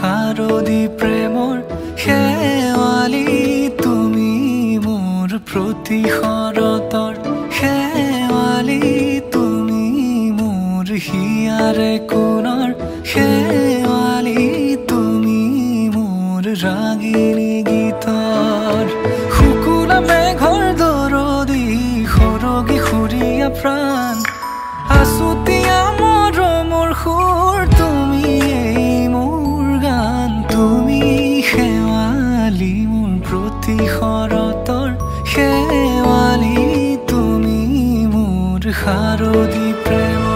শাৰদী প্ৰেমৰ শেৱালি তুমি মোৰ প্ৰতি শৰতৰ শেৱালি তুমি মোৰ হিয়াৰে কোণৰ শেৱালি তুমি মোৰ ৰাগিনী গীতৰ শুকুলা মেঘৰ দৰদি সৰগী সুৰীয়া প্ৰাণ আছুতীয়া মৰমৰ সুৰ তুমি মোৰ গান তুমি শেৱালি মোৰ প্ৰতি শৰতৰ শেৱালি তুমি মোৰ শাৰদী প্ৰেমৰ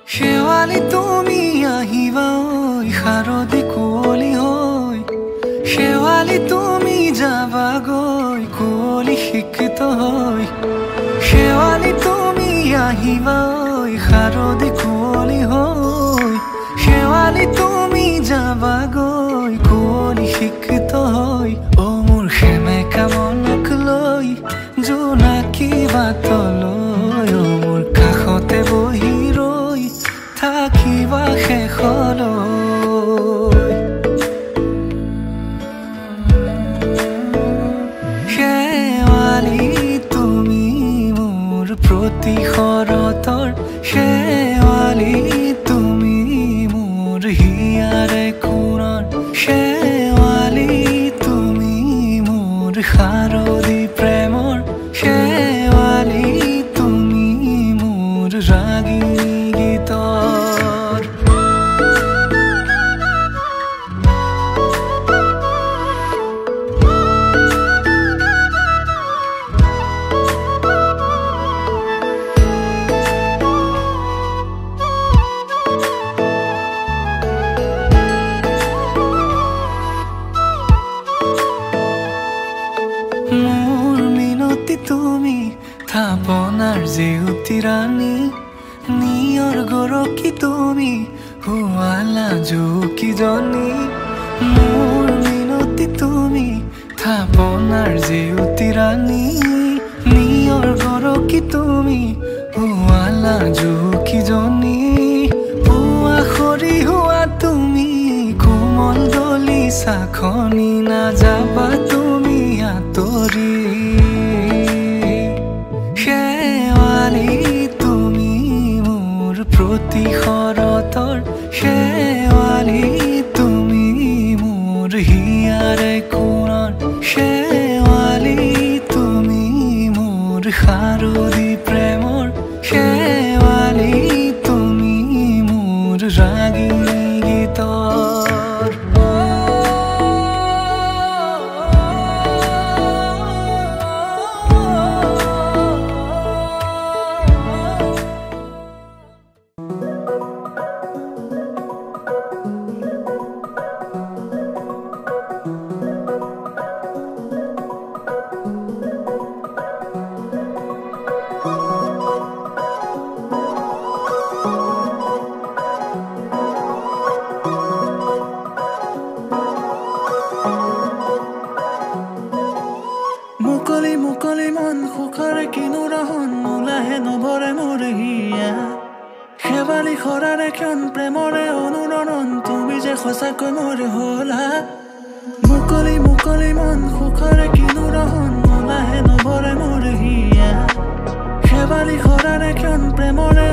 শেৱালি তুমি আহিবা ঐ শাৰদী কুঁৱলী হৈ শেৱালি তুমি যাবাগৈ কুঁৱলী শিক্ষিত হৈ শেৱালি তুমি আহিবা ঐ শাৰদী কুঁৱলী হৈ শেৱালি তুমি যাবাগৈ কুঁৱলী শিক্ষিত হৈ অ মোৰ সেমেকা মনক লৈ জোনাকী বাটলৈ অ মোৰ কাষতে বহি থাকিবা শেষলৈ শেৱালি তুমি মোৰ প্ৰতি শৰতৰ শেৱালি তুমি মোৰ হিয়াৰে কোণৰ শেৱালি তুমি মোৰ শাৰদী প্ৰেমৰ শেৱালি তুমি মোৰ ৰাগিনী গীতৰ মোৰ মিনতি তুমি থাপনাৰ জেউতি ৰাণী নিয়ৰ গৰকী তুমি হুৱালা জুকিজনী মোৰ মিনতি তুমি থাপনাৰ জেউতি ৰাণী নিয়ৰ গৰকী তুমি হুৱালা জুকিজনী পুৱা খৰি হোৱা তুমি কোমল দলি চাখনি নাযাবা তুমি আঁতৰি শেৱালি প্ৰতি শৰতৰ শেৱালি তুমি মোৰ হিয়াৰে কোণৰ শেৱালি তুমি মোৰ শাৰদী প্ৰেমৰ শেৱালি তুমি মোৰ ৰাগিনী গীতৰ মুকলি মন সুখৰে কিনো ৰহন নোলাহে নভৰে মোৰ হিয়া শেৱালি খৰাৰে ক্ষণ প্ৰেমৰে অনুৰণন তুমি যে সঁচাকৈ মোৰ হলা মুকলি মন সুখৰে কিনো ৰহন নোলাহে নভৰে মোৰ হিয়া শেৱালি খৰাৰে ক্ষণ প্ৰেমৰে